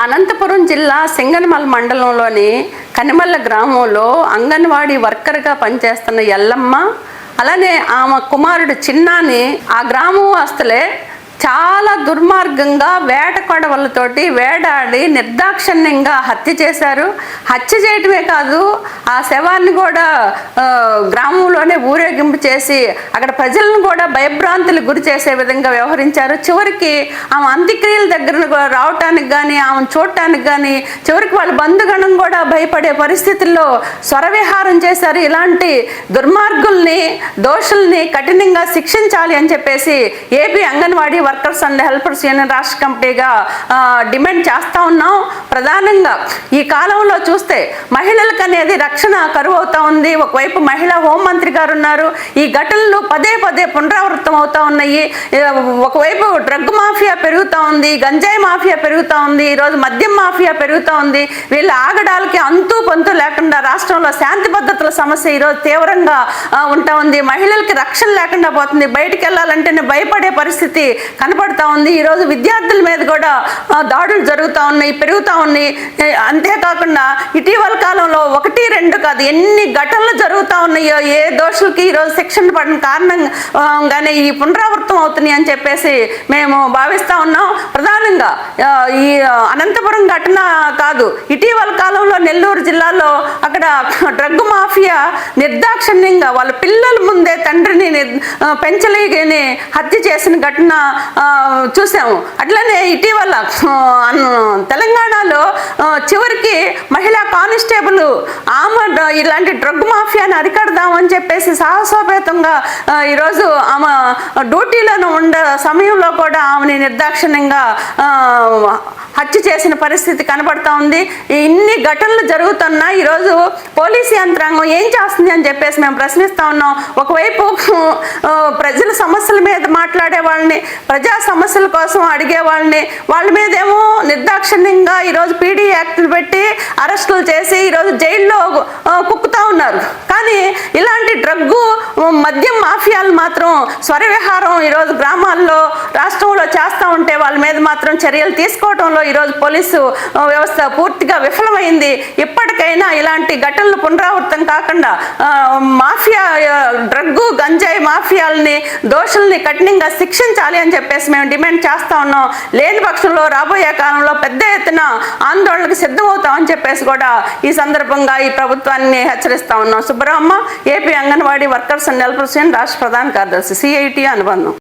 అనంతపురం జిల్లా సింగనమల మండలంలోని కనిమల్ల గ్రామంలో అంగన్వాడీ వర్కర్గా పనిచేస్తున్న ఎల్లమ్మ, అలానే ఆమె కుమారుడు చిన్నాని ఆ గ్రామవాసులే చాలా దుర్మార్గంగా వేట కొడవలతోటి వేటాడి నిర్దాక్షిణ్యంగా హత్య చేశారు. హత్య చేయటమే కాదు, ఆ శవాన్ని కూడా గ్రామంలోనే ఊరేగింపు చేసి అక్కడ ప్రజలను కూడా భయభ్రాంతులకు గురి చేసే విధంగా వ్యవహరించారు. చివరికి ఆమె అంత్యక్రియల దగ్గర రావటానికి కానీ, ఆమెను చూడటానికి కానీ చివరికి వాళ్ళ బంధుగణం కూడా భయపడే పరిస్థితుల్లో స్వరవిహారం చేశారు. ఇలాంటి దుర్మార్గుల్ని, దోషుల్ని కఠినంగా శిక్షించాలి అని చెప్పేసి AP anganwadi workers and helpers union రాష్ట్ర కమిటీగా డిమాండ్ చేస్తూ ఉన్నాం. ప్రధానంగా ఈ కాలంలో చూస్తే మహిళలకు అనేది రక్షణ కరువు అవుతా ఉంది. ఒకవైపు మహిళా హోంమంత్రి గారు ఉన్నారు. ఈ ఘటనలు పదే పదే పునరావృతం అవుతా ఉన్నాయి. ఒకవైపు డ్రగ్ మాఫియా పెరుగుతూ ఉంది, గంజాయి మాఫియా పెరుగుతూ ఉంది, ఈరోజు మద్యం మాఫియా పెరుగుతూ ఉంది. వీళ్ళ ఆగడాలకి అంతు పొంతు లేకుండా రాష్ట్రంలో శాంతి భద్రతల సమస్య ఈరోజు తీవ్రంగా ఉంటా ఉంది. మహిళలకి రక్షణ లేకుండా పోతుంది. బయటికి వెళ్ళాలంటేనే భయపడే పరిస్థితి కనపడతా ఉంది. ఈరోజు విద్యార్థుల మీద కూడా దాడులు జరుగుతూ ఉన్నాయి, పెరుగుతూ ఉన్నాయి. అంతేకాకుండా ఇటీవల కాలంలో 1, 2 కాదు, ఎన్ని ఘటనలు జరుగుతూ ఉన్నాయో ఏ దోషులకి ఈరోజు శిక్షణ పడిన కారణంగానే ఈ పునరావృతం అవుతున్నాయి అని చెప్పేసి మేము భావిస్తూ ఉన్నాం. ప్రధానంగా ఈ అనంతపురం ఘటన కాదు, ఇటీవల కాలంలో నెల్లూరు జిల్లాలో అక్కడ డ్రగ్ మాఫియా నిర్దాక్షిణ్యంగా వాళ్ళ పిల్లల ముందే తండ్రిని పెంచలేని హత్య చేసిన ఘటన చూసాము. అట్లనే ఇటీవల తెలంగాణలో చివరికి మహిళా కానిస్టేబుల్ ఆమె ఇలాంటి డ్రగ్ మాఫియాని అరికడదామని చెప్పేసి సాహసోపేతంగా ఈరోజు ఆమె డ్యూటీలను ఉండే సమయంలో కూడా ఆమెని నిర్దాక్షిణ్యంగా హత్య చేసిన పరిస్థితి కనబడతా ఉంది. ఇన్ని ఘటనలు జరుగుతున్నా ఈరోజు పోలీసు యంత్రాంగం ఏం చేస్తుంది అని చెప్పేసి మేము ప్రశ్నిస్తూ ఉన్నాం. ఒకవైపు ప్రజల సమస్యల మీద మాట్లాడే వాళ్ళని, ప్రజా సమస్యల కోసం అడిగే వాళ్ళని, వాళ్ళ మీదేమో నిర్దాక్షిణ్యంగా ఈరోజు పీడీ యాక్టులు పెట్టి అరెస్టులు చేసి ఈరోజు జైల్లో కుక్కుతూ ఉన్నారు. కానీ ఇలాంటి డ్రగ్గు మద్యం మాఫియాలు మాత్రం స్వరవిహారం ఈరోజు గ్రామాల్లో రాష్ట్రంలో చేస్తూ ఉంటే వాళ్ళ మీద మాత్రం చర్యలు తీసుకోవడంలో ఈరోజు పోలీసు వ్యవస్థ పూర్తిగా విఫలమైంది. ఇప్పటికైనా ఇలాంటి ఘటనలు పునరావృతం కాకుండా మాఫియా డ్రగ్గు గంజాయి మాఫియాలని, దోషుల్ని కఠినంగా శిక్షించాలి అని చెప్పేసి మేము డిమాండ్ చేస్తూ ఉన్నాం. లేని పక్షంలో రాబోయే కాలంలో పెద్ద ఎత్తున ఆందోళనకు సిద్ధమవుతామని చెప్పేసి కూడా ఈ సందర్భంగా ఈ ప్రభుత్వాన్ని హెచ్చరిస్తా ఉన్నాం. Subbaramma, AP anganwadi workers and helpers union రాష్ట్ర ప్రధాన కార్యదర్శి, CIT అనుబంధం.